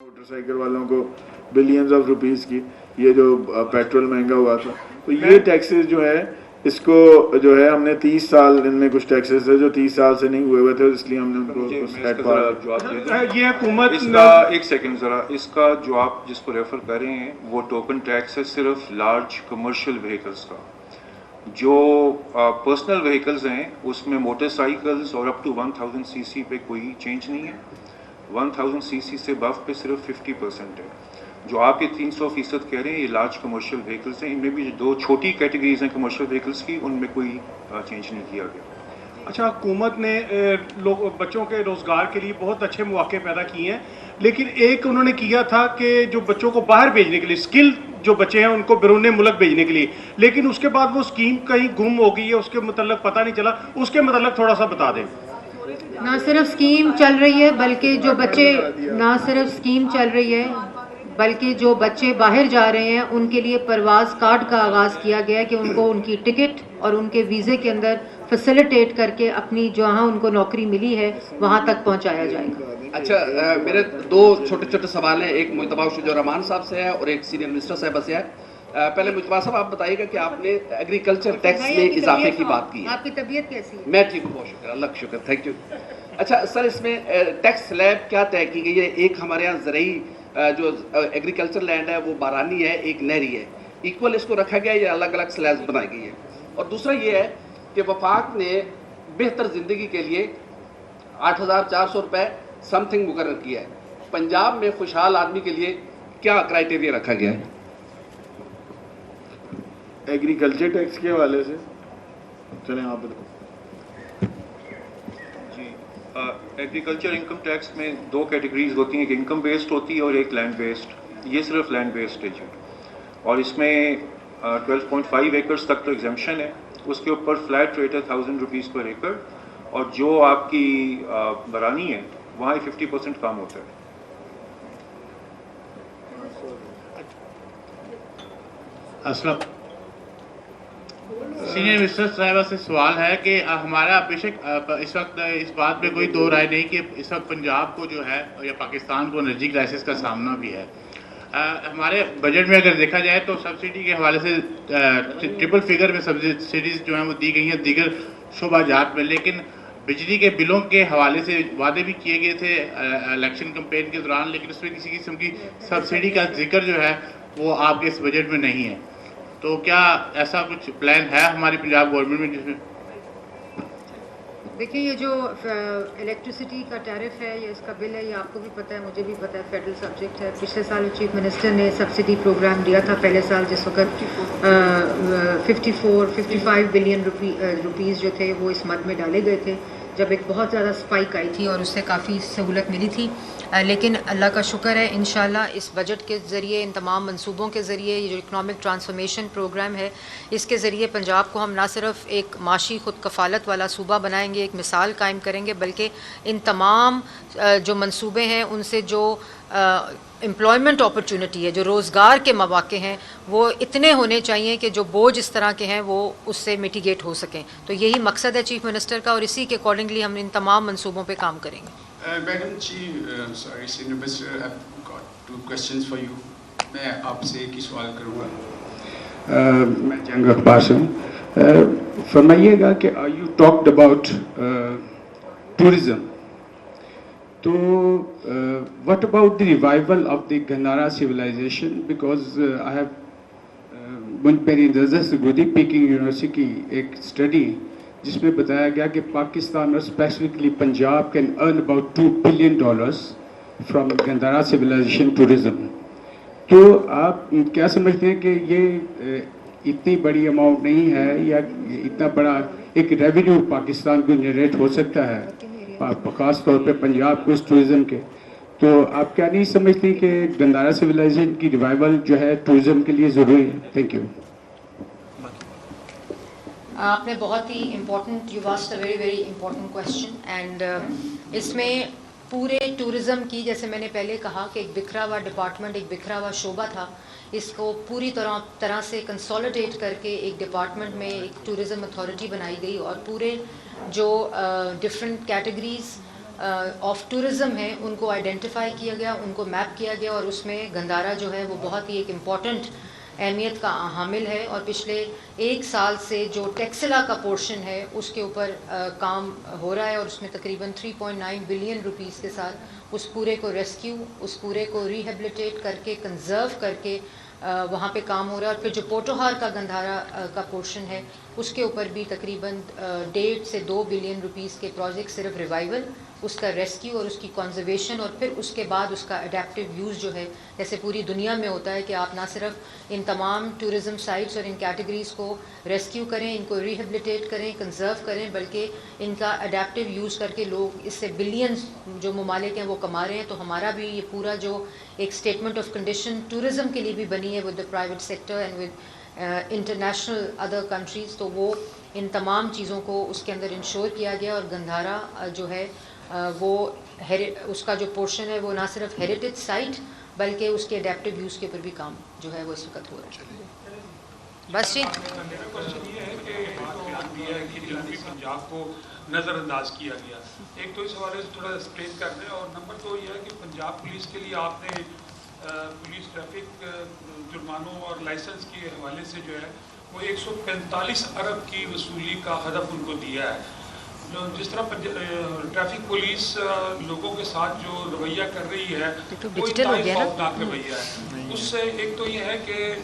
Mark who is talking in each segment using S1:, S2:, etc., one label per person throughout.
S1: Motor cycle والوں کو billions of rupees کی یہ جو پیٹرول مہنگا ہوا تھا، تو یہ ٹیکسز جو ہے اس کو جو ہے ہم نے 30 سال ان میں کچھ ٹیکسز تھے جو 30 سال سے نہیں ہوئے تھے، اس لیے ہم نے ان کو
S2: یہ حکومت
S3: اس کا ایک سیکنڈ ذرا اس کا جو آپ جس کو ریفر کر رہے ہیں وہ ٹوکن ٹیکس ہے صرف لارج کمرشل وہیکلز کا. جو پرسنل وہیکلز ہیں اس میں موٹر سائیکلز اور اپ ٹو 1000 سی سی پہ کوئی چینج نہیں ہے. 1000 سی سی سے بف پہ صرف 50% ہے. جو آپ یہ 300% کہہ رہے ہیں یہ لارج کمرشل وہیکلز ہیں. ان میں بھی دو چھوٹی کیٹیگریز ہیں کمرشل وہیکلز کی، ان میں کوئی چینج نہیں کیا گیا.
S2: اچھا، حکومت نے بچوں کے روزگار کے لیے بہت اچھے مواقع پیدا کیے ہیں، لیکن ایک انہوں نے کیا تھا کہ جو بچوں کو باہر بھیجنے کے لیے اسکل جو بچے ہیں ان کو بیرون ملک بھیجنے کے لیے، لیکن اس کے بعد وہ اسکیم کہیں گم ہو گئی ہے، اس کے متعلق پتہ نہیں چلا. اس کے متعلق تھوڑا سا بتا دیں.
S4: نہ صرف اسکیم چل رہی ہے بلکہ جو بچے نہ صرف اسکیم چل رہی ہے بلکہ جو بچے باہر جا رہے ہیں ان کے لیے پرواز کارڈ کا آغاز کیا گیا ہے کہ ان کو ان کی ٹکٹ اور ان کے ویزے کے اندر فیسیلیٹیٹ کر کے اپنی جہاں ان کو نوکری ملی ہے وہاں تک پہنچایا جائے گا.
S5: اچھا، میرے دو چھوٹے چھوٹے سوال ہیں، ایک مجتبیٰ شجاع الرحمان صاحب سے ہے اور ایک سینئر منسٹر صاحبہ سے ہے. پہلے مجتبیٰ صاحب آپ بتائیے گا کہ آپ نے ایگریکلچر ٹیکس میں اضافے کی بات کی ہے.
S4: آپ کی طبیعت کیسی ہے؟
S5: میں ٹھیک ہوں، بہت شکر، اللہ کا شکر، تھینک یو. اچھا سر، اس میں ٹیکس سلیب کیا طے کی گئی ہے؟ ایک ہمارے یہاں زرعی جو ایگریکلچر لینڈ ہے وہ بارانی ہے، ایک نہری ہے، ایکول اس کو رکھا گیا ہے یا الگ الگ سلیبس بنائی گئی ہے؟ اور دوسرا یہ ہے کہ وفاق نے بہتر زندگی کے لیے 8400 روپے سم تھنگ مقرر کیا ہے. پنجاب میں خوشحال آدمی کے لیے کیا کرائیٹیریا رکھا گیا ہے؟
S1: ایگریکلچر ٹیکس کے حوالے سے چلیں آپ بتائیں.
S3: جی، ایگریکلچر انکم ٹیکس میں دو کیٹیگریز ہوتی ہیں، ایک انکم بیسڈ ہوتی ہے اور ایک لینڈ بیسڈ. یہ صرف لینڈ بیسڈ ہے جی، اور اس میں 12.5 ایکڑز تک تو ایگزمپشن ہے. اس کے اوپر فلیٹ ریٹ ہے 1000 روپیز پر ایکڑ، اور جو آپ کی برانی ہے وہاں 50% کام ہوتا ہے.
S6: اسلم سینئر منسٹر صاحبہ سے سوال ہے کہ ہمارا بے شک اس وقت اس بات پہ کوئی دو رائے نہیں کہ اس وقت پنجاب کو جو ہے یا پاکستان کو انرجی کرائسس کا سامنا بھی ہے. ہمارے بجٹ میں اگر دیکھا جائے تو سبسڈی کے حوالے سے ٹرپل فگر میں سبسڈیز جو ہیں وہ دی گئی ہیں دیگر شعبہ جات میں، لیکن بجلی کے بلوں کے حوالے سے وعدے بھی کیے گئے تھے الیکشن کمپین کے دوران، لیکن اس میں کسی قسم کی سبسڈی کا ذکر جو ہے وہ آپ کے اس بجٹ میں نہیں ہے. تو کیا ایسا کچھ پلان ہے ہماری پنجاب گورنمنٹ میں جس میں؟
S4: دیکھیں، یہ جو الیکٹریسٹی کا ٹیرف ہے یا اس کا بل ہے یہ آپ کو بھی پتہ ہے، مجھے بھی پتہ ہے، فیڈرل سبجیکٹ ہے. پچھلے سال چیف منسٹر نے سبسڈی پروگرام دیا تھا پہلے سال، جس وقت 55 بلین روپیز جو تھے وہ اس مد میں ڈالے گئے تھے جب ایک بہت زیادہ اسپائک آئی تھی اور اس سے کافی سہولت ملی تھی. لیکن اللہ کا شکر ہے انشاءاللہ اس بجٹ کے ذریعے، ان تمام منصوبوں کے ذریعے، یہ جو اکنامک ٹرانسفارمیشن پروگرام ہے اس کے ذریعے پنجاب کو ہم نہ صرف ایک معاشی خود کفالت والا صوبہ بنائیں گے، ایک مثال قائم کریں گے، بلکہ ان تمام جو منصوبے ہیں ان سے جو امپلائمنٹ اپرچونٹی ہے، جو روزگار کے مواقع ہیں، وہ اتنے ہونے چاہیے کہ جو بوجھ اس طرح کے ہیں وہ اس سے میٹیگیٹ ہو سکیں. تو یہی مقصد ہے چیف منسٹر کا، اور اسی کے اکارڈنگلی ہم ان تمام منصوبوں پہ کام کریں گے.
S7: Madam senior minister, I've got 2 questions for you. میں آپ سے ایک ہی سوال کروں گا. میں جنگ اخبار سے ہوں. فرمائیے گا کہ یو ٹاکڈ اباؤٹ ٹورزم، تو what about the revival of the Gandhara civilization? Because I have مجھ میری نظر سے گزری پیکنگ یونیورسٹی کی ایک اسٹڈی جس میں بتایا گیا کہ پاکستان اور specifically Punjab can earn about $2 billion from Gandhara civilisation tourism. تو آپ کیا سمجھتے ہیں کہ یہ اتنی بڑی اماؤنٹ نہیں ہے یا اتنا بڑا ایک ریونیو پاکستان کو جنریٹ ہو سکتا ہے خاص طور پہ پنجاب کو اس ٹورزم کے؟ تو آپ کیا نہیں سمجھتی کہ گندھارا سویلائزیشن کی ریوائول جو ہے ٹورزم کے لیے ضروری ہے؟ Thank you.
S4: آپ نے بہت ہی important, you asked a very important question, and اس میں پورے ٹورزم کی، جیسے میں نے پہلے کہا کہ ایک بکھرا ہوا ڈپارٹمنٹ، ایک بکھرا ہوا شعبہ تھا، اس کو پوری طرح سے کنسولیڈیٹ کر کے ایک ڈپارٹمنٹ میں ایک ٹورزم اتھارٹی بنائی گئی، اور پورے جو ڈفرینٹ کیٹیگریز آف ٹورزم ہیں ان کو آئیڈینٹیفائی کیا گیا, ان کو میپ کیا گیا, اور اس میں گندھارا جو ہے وہ بہت ہی ایک امپورٹنٹ اہمیت کا حامل ہے. اور پچھلے 1 سال سے جو ٹیکسلا کا پورشن ہے اس کے اوپر کام ہو رہا ہے, اور اس میں تقریباً 3.9 بلین روپیز کے ساتھ اس پورے کو ریسکیو, اس پورے کو ریہیبلیٹیٹ کر کے, کنزرو کر کے وہاں پہ کام ہو رہا ہے. اور پھر جو پوٹوہار کا گندھارا کا پورشن ہے اس کے اوپر بھی تقریباً 1.5 سے 2 بلین روپیز کے پروجیکٹ, صرف ریوائول, اس کا ریسکیو اور اس کی کنزرویشن, اور پھر اس کے بعد اس کا اڈیپٹیو یوز جو ہے, جیسے پوری دنیا میں ہوتا ہے کہ آپ نہ صرف ان تمام ٹورزم سائٹس اور ان کیٹیگریز کو ریسکیو کریں, ان کو ریہیبلیٹیٹ کریں, کنزرو کریں, بلکہ ان کا اڈیپٹیو یوز کر کے لوگ اس سے بلینز جو ممالک ہیں وہ کما رہے ہیں. تو ہمارا بھی یہ پورا جو ایک اسٹیٹمنٹ آف کنڈیشن ٹورزم کے لیے بھی بنی ہے with the private sector and with international other countries, تو وہ ان تمام چیزوں کو اس کے اندر انشور کیا گیا. اور گندھارا جو ہے وہ اس کا جو پورشن ہے وہ نہ صرف ہیریٹیج سائٹ بلکہ اس کے اڈیپٹیو یوز کے اوپر بھی کام جو ہے وہ اس وقت ہو رہا ہے. بس جی,
S8: میرا کوشچن یہ ہے کہ بیان دیا ہے کہ جنوبی پنجاب کو نظر انداز کیا گیا. ایک تو اس حوالے سے تھوڑا ایکسپلین کر دیں, اور نمبر 2 یہ ہے کہ پنجاب پولیس کے لیے آپ نے پولیس ٹریفک جرمانوں اور لائسنس کے حوالے سے جو ہے وہ 145 ارب کی وصولی کا ہدف ان کو دیا ہے. جس طرح ٹریفک پولیس لوگوں کے ساتھ جو رویہ کر رہی ہے وہ انتہائی خوفناک رویہ ہے. اس سے ایک تو یہ ہے کہ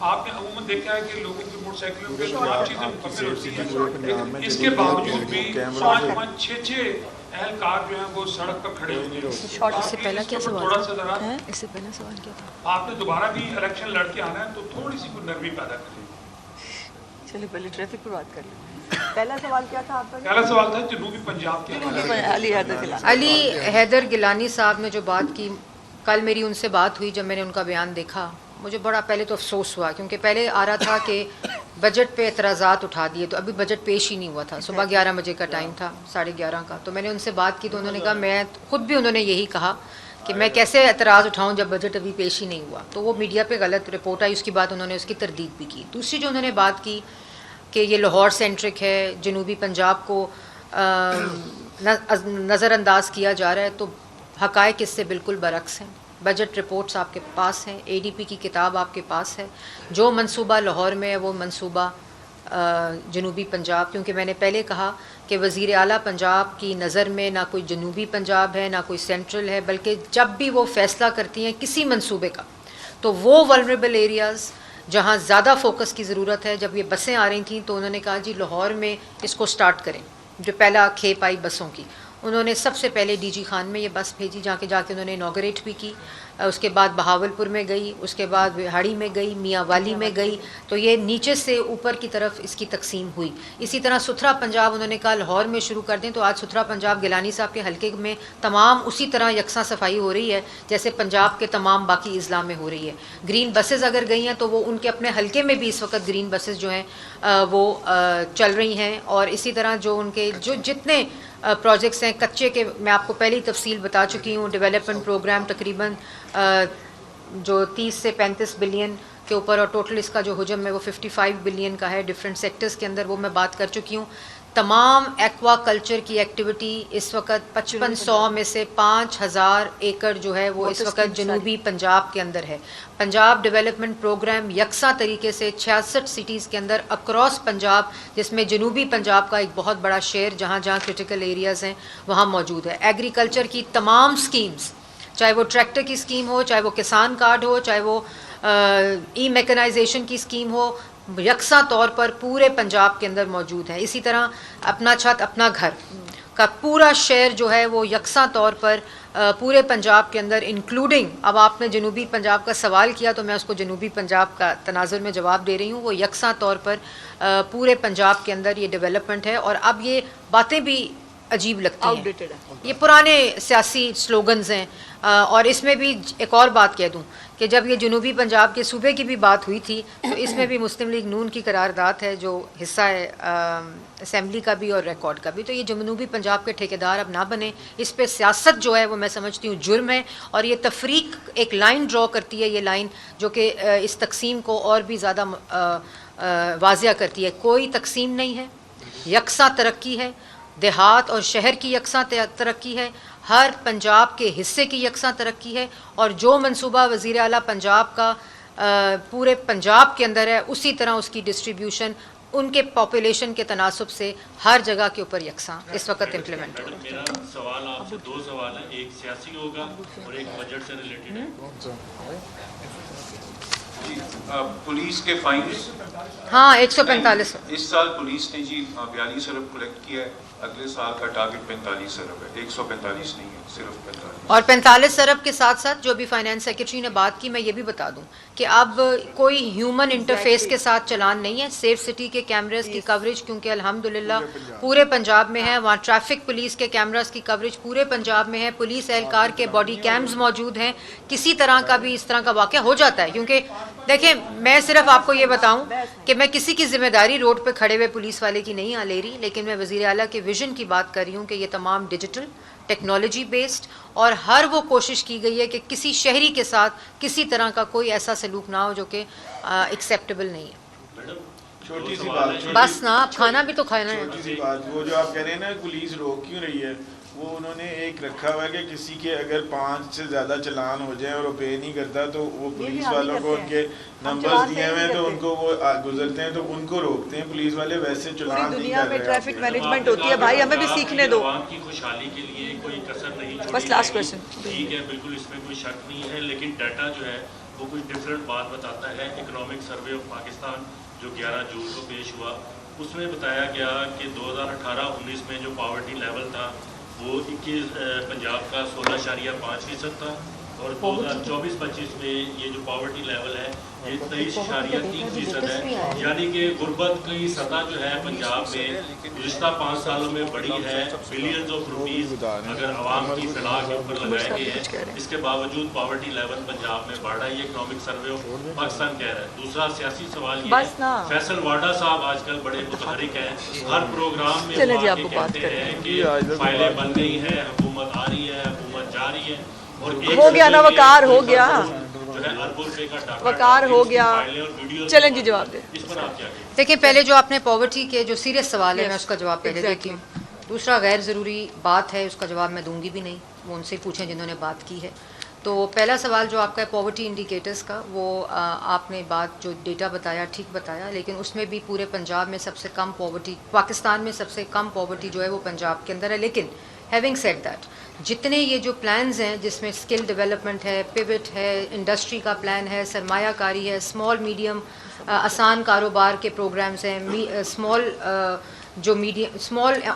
S8: آپ نے عموماً دیکھا ہے کہ لوگوں کی موٹر سائیکلوں پہ تمام چیزیں مکمل ہوتی ہیں, اس کے باوجود بھی 5-6 اہلکار جو ہیں وہ سڑک پر کھڑے ہوتے ہیں.
S9: اس سے پہلا کیا سوال تھا؟ اس سے پہلا سوال کیا تھا؟
S8: آپ نے دوبارہ بھی الیکشن لڑ کے آنا ہے تو تھوڑی سی کوئی نرمی پیدا کریں.
S9: چلیے پہلے ٹریفک پر بات کر لیں. پہلا سوال کیا تھا آپ کا؟
S8: پہلا سوال تھا جنوبی پنجاب کے
S4: علی حیدر گیلانی صاحب نے جو بات کی, کل میری ان سے بات ہوئی, جب میں نے ان کا بیان دیکھا مجھے بڑا پہلے تو افسوس ہوا, کیونکہ پہلے آ رہا تھا کہ بجٹ پہ اعتراضات اٹھا دیے, تو ابھی بجٹ پیش ہی نہیں ہوا تھا. صبح 11 بجے کا ٹائم تھا, 11:30 کا. تو میں نے ان سے بات کی تو انہوں نے کہا, میں خود بھی انہوں نے یہی کہا کہ میں کیسے اعتراض اٹھاؤں جب بجٹ ابھی پیش ہی نہیں ہوا. تو وہ میڈیا پہ غلط رپورٹ آئی, اس کی بات انہوں نے اس کی تردید بھی کی. دوسری جو انہوں نے بات کی کہ یہ لاہور سینٹرک ہے, جنوبی پنجاب کو نظر انداز کیا جا رہا ہے, تو حقائق اس سے بالکل برعکس ہیں. بجٹ رپورٹس آپ کے پاس ہیں, ADP کی کتاب آپ کے پاس ہے. جو منصوبہ لاہور میں ہے وہ منصوبہ جنوبی پنجاب, کیونکہ میں نے پہلے کہا کہ وزیر اعلیٰ پنجاب کی نظر میں نہ کوئی جنوبی پنجاب ہے نہ کوئی سینٹرل ہے, بلکہ جب بھی وہ فیصلہ کرتی ہیں کسی منصوبے کا تو وہ ولنریبل ایریاز جہاں زیادہ فوکس کی ضرورت ہے. جب یہ بسیں آ رہی تھیں تو انہوں نے کہا جی لاہور میں اس کو سٹارٹ کریں. جو پہلا کھیپ آئی بسوں کی, انہوں نے سب سے پہلے DG خان میں یہ بس بھیجی, جا کے انہوں نے انوگریٹ بھی کی. اس کے بعد بہاولپور میں گئی, اس کے بعد بہاڑی میں گئی, میاں والی میں گئی. تو یہ نیچے سے اوپر کی طرف اس کی تقسیم ہوئی. اسی طرح ستھرا پنجاب انہوں نے کہا لاہور میں شروع کر دیں, تو آج ستھرا پنجاب گیلانی صاحب کے حلقے میں تمام اسی طرح یکساں صفائی ہو رہی ہے جیسے پنجاب کے تمام باقی اضلاع میں ہو رہی ہے. گرین بسز اگر گئی ہیں تو وہ ان کے اپنے حلقے میں بھی اس وقت گرین بسز جو ہیں وہ چل رہی ہیں. اور اسی طرح جو ان کے جو جتنے پروجیکٹس ہیں کچے کے, میں آپ کو پہلے ہی تفصیل بتا چکی ہوں. ڈیولپمنٹ پروگرام تقریباً جو 30 سے 35 بلین کے اوپر, اور ٹوٹل اس کا جو حجم ہے وہ 55 بلین کا ہے ڈفرینٹ سیکٹرز کے اندر, وہ میں بات کر چکی ہوں. تمام ایکوا کلچر کی ایکٹیویٹی اس وقت 5500 میں سے 5000 ایکڑ جو ہے وہ اس وقت جنوبی پنجاب کے اندر ہے. پنجاب ڈیولپمنٹ پروگرام یکساں طریقے سے 66 سٹیز کے اندر اکراس پنجاب, جس میں جنوبی پنجاب کا ایک بہت بڑا شیئر جہاں جہاں کرٹیکل ایریاز ہیں وہاں موجود ہے. ایگریکلچر کی تمام سکیمز, چاہے وہ ٹریکٹر کی اسکیم ہو, چاہے وہ کسان کارڈ ہو, چاہے وہ ای میکنائزیشن کی اسکیم ہو, یکساں طور پر پورے پنجاب کے اندر موجود ہے. اسی طرح اپنا چھت اپنا گھر کا پورا شیئر جو ہے وہ یکساں طور پر پورے پنجاب کے اندر انکلوڈنگ, اب آپ نے جنوبی پنجاب کا سوال کیا تو میں اس کو جنوبی پنجاب کا تناظر میں جواب دے رہی ہوں, وہ یکساں طور پر پورے پنجاب کے اندر یہ ڈیولپمنٹ ہے. اور اب یہ باتیں بھی عجیب لگتی ہیں, یہ پرانے سیاسی سلوگنز ہیں. اور اس میں بھی ایک اور بات کہہ دوں کہ جب یہ جنوبی پنجاب کے صوبے کی بھی بات ہوئی تھی تو اس میں بھی مسلم لیگ نون کی قرارداد ہے جو حصہ ہے اسمبلی کا بھی اور ریکارڈ کا بھی. تو یہ جنوبی پنجاب کے ٹھیکیدار اب نہ بنے, اس پہ سیاست جو ہے وہ میں سمجھتی ہوں جرم ہے. اور یہ تفریق ایک لائن ڈرا کرتی ہے, یہ لائن جو کہ اس تقسیم کو اور بھی زیادہ واضح کرتی ہے. کوئی تقسیم نہیں ہے, یکساں ترقی ہے. دیہات اور شہر کی یکساں ترقی ہے، ہر پنجاب کے حصے کی یکساں ترقی ہے، اور جو منصوبہ وزیر اعلیٰ پنجاب کا پورے پنجاب کے اندر ہے اسی طرح اس کی ڈسٹریبیوشن ان کے پاپولیشن کے تناسب سے ہر جگہ کے اوپر یکساں اس وقت امپلیمنٹ ہو رہا ہے۔
S10: میرا سوال آپ سے 2 سوال ہیں، ایک سیاسی ہوگا اور ایک بجٹ سے ریلیٹڈ ہے۔
S3: پولیس کے فائنز
S4: ہاں 145
S3: اس سال پولیس نے جی 42 ارب کلیکٹ کیا ہے، اگلے سال کا ٹارگٹ 45 ارب ہے، 145 نہیں ہے، صرف 45۔
S4: اور 45 ارب کے ساتھ ساتھ جو بھی فائنانس سیکرٹری نے بات کی، میں یہ بھی بتا دوں کہ اب کوئی ہیومن انٹرفیس کے ساتھ چلان نہیں ہے، سیف سٹی کے کیمراز کی کوریج کیونکہ الحمدللہ پورے پنجاب میں ہے، وہاں ٹریفک پولیس کے کیمراز کی کوریج پورے پنجاب میں ہے، پولیس اہلکار کے باڈی کیمز موجود ہیں، کسی طرح کا بھی اس طرح کا واقعہ ہو جاتا ہے، کیونکہ دیکھیں میں صرف آپ کو یہ بتاؤں کہ میں کسی کی ذمہ داری روڈ پہ کھڑے ہوئے پولیس والے کی نہیں لے رہی، لیکن میں وزیر اعلیٰ کے ویژن کی بات کر رہی ہوں کہ یہ تمام ڈیجیٹل ٹیکنالوجی بیسڈ، اور ہر وہ کوشش کی گئی ہے کہ کسی شہری کے ساتھ کسی طرح کا کوئی ایسا سلوک نہ ہو جو کہ ایکسیپٹیبل نہیں ہے۔
S1: چھوٹی سی بات،
S4: بس نا آپ کھانا بھی تو کھانا ہے۔
S1: چھوٹی سی بات، وہ جو آپ کہہ رہے ہیں نا پولیس روک کیوں رہی ہے، وہ انہوں نے ایک رکھا ہوا ہے کہ کسی کے اگر 5 سے زیادہ چلان ہو جائیں اور وہ پے نہیں کرتا تو وہ پولیس والوں کو ان کے نمبرز دیے ہوئے ہیں تو ان کو وہ گزرتے ہیں تو ان کو روکتے ہیں پولیس والے، ویسے چلان نہیں
S9: دنیا
S1: کر
S9: میں
S1: رہے۔
S9: ٹریفک مینجمنٹ ہوتی ہے بھائی، ہمیں بھی سیکھنے دو۔
S10: عوام کی خوشحالی کے لیے کوئی کسر نہیں چھوڑی
S9: بس لاسٹ
S10: جائے گی۔
S9: کویسچن۔
S10: ٹھیک ہے، بالکل اس میں کوئی شک نہیں ہے، لیکن ڈیٹا جو ہے وہ کوئی ڈفرینٹ بات بتاتا ہے۔ اکنامک سروے آف پاکستان جو 11 جون کو پیش ہوا، اس میں بتایا گیا کہ 2018-19 میں جو پاورٹی لیول تھا وہ 21 پنجاب کا 16.5% تھا، اور 2024-25 میں یہ جو پاورٹی لیول ہے یہ 23.3% ہے، یعنی کہ غربت کی سطح جو ہے پنجاب میں گزشتہ 5 سالوں میں بڑی ہے، بلینز آف روپیز اگر عوام کی فلاح کے اوپر لگائے گئے ہیں، اس کے باوجود پاورٹی لیول پنجاب میں بڑھ رہا ہے، یہ اکنامک سروے آف پاکستان کہہ رہا ہے۔ دوسرا سیاسی سوال یہ ہے، فیصل واڈا صاحب آج کل بڑے متحرک ہیں، ہر پروگرام میں وہ آ کے کہتے ہیں کہ فائلیں بن گئی ہیں، حکومت آ رہی ہے، حکومت جا رہی ہے، اور
S9: ہو گیا نا وقار، ہو گیا
S10: جو ہے اربوں روپے کا ڈاٹا
S9: وقار ہو گیا۔ چلیں جی جواب دیں۔
S10: اس پر آپ کیا کہیں؟
S4: دیکھیں پہلے جو آپ نے پاورٹی کے جو سیریس سوال ہے میں اس کا جواب پہلے دیتی ہوں، دوسرا غیر ضروری بات ہے اس کا جواب میں دوں گی بھی نہیں، وہ ان سے پوچھیں جنہوں نے بات کی ہے۔ تو پہلا سوال جو آپ کا ہے پاورٹی انڈیکیٹرز کا، وہ آپ نے بات جو ڈیٹا بتایا ٹھیک بتایا، لیکن اس میں بھی پورے پنجاب میں سب سے کم پاورٹی، پاکستان میں سب سے کم پاورٹی جو ہے وہ پنجاب کے اندر ہے۔ لیکن ہیونگ سیڈ دیٹ، جتنے یہ جو پلانز ہیں جس میں اسکل ڈیولپمنٹ ہے، پیوٹ ہے، انڈسٹری کا پلان ہے، سرمایہ کاری ہے، اسمال میڈیم آسان کاروبار کے پروگرامز ہیں، اسمال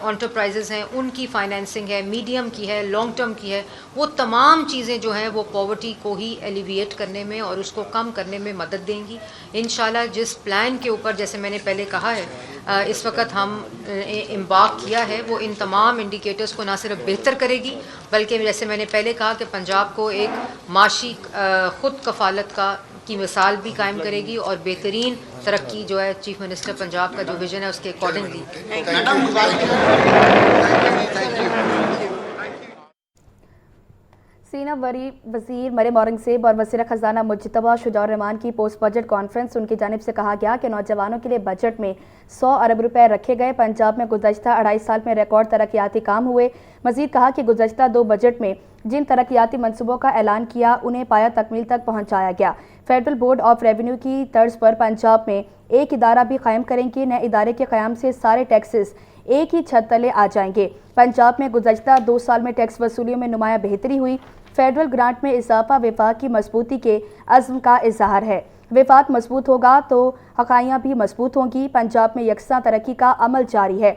S4: انٹرپرائزز ہیں ان کی فائنینسنگ ہے، میڈیم کی ہے، لانگ ٹرم کی ہے، وہ تمام چیزیں جو ہیں وہ پاورٹی کو ہی ایلیویٹ کرنے میں اور اس کو کم کرنے میں مدد دیں گی انشاءاللہ۔ جس پلان کے اوپر جیسے میں نے پہلے کہا ہے اس وقت ہم امبارک کیا ہے، وہ ان تمام انڈیکیٹرز کو نہ صرف بہتر کرے گی بلکہ جیسے میں نے پہلے کہا کہ پنجاب کو ایک معاشی خود کفالت کی مثال بھی قائم کرے گی، اور بہترین ترقی جو ہے چیف منسٹر پنجاب کا جو ویژن ہے اس کے اکارڈنگلی۔
S11: سینہ وری وزیر مریم اورنگزیب اور وزیر خزانہ مجتبیٰ شجاع الرحمان کی پوسٹ بجٹ کانفرنس، ان کی جانب سے کہا گیا کہ نوجوانوں کے لیے بجٹ میں 100 ارب روپے رکھے گئے۔ پنجاب میں گزشتہ 2.5 سال میں ریکارڈ ترقیاتی کام ہوئے۔ مزید کہا کہ گزشتہ 2 بجٹ میں جن ترقیاتی منصوبوں کا اعلان کیا انہیں پایہ تکمیل تک پہنچایا گیا۔ فیڈرل بورڈ آف ریونیو کی طرز پر پنجاب میں ایک ادارہ بھی قائم کریں گے۔ نئے ادارے کے قیام سے سارے ٹیکسز ایک ہی چھت تلے آ جائیں گے۔ پنجاب میں گزشتہ 2 سال میں ٹیکس وصولیوں میں نمایاں بہتری ہوئی۔ فیڈرل گرانٹ میں اضافہ وفاق کی مضبوطی کے عزم کا اظہار ہے۔ وفاق مضبوط ہوگا تو حقائیاں بھی مضبوط ہوں گی۔ پنجاب میں یکساں ترقی کا عمل جاری ہے۔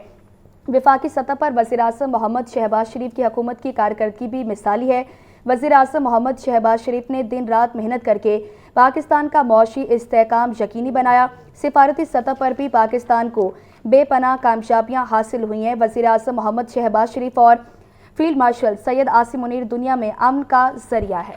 S11: وفاقی سطح پر وزیراعظم محمد شہباز شریف کی حکومت کی کارکردگی بھی مثالی ہے۔ وزیراعظم محمد شہباز شریف نے دن رات محنت کر کے پاکستان کا معاشی استحکام یقینی بنایا۔ سفارتی سطح پر بھی پاکستان کو بے پناہ کامیابیاں حاصل ہوئی ہیں۔ وزیراعظم محمد شہباز شریف اور فیلڈ مارشل سید عاصم منیر دنیا میں امن کا ذریعہ ہے۔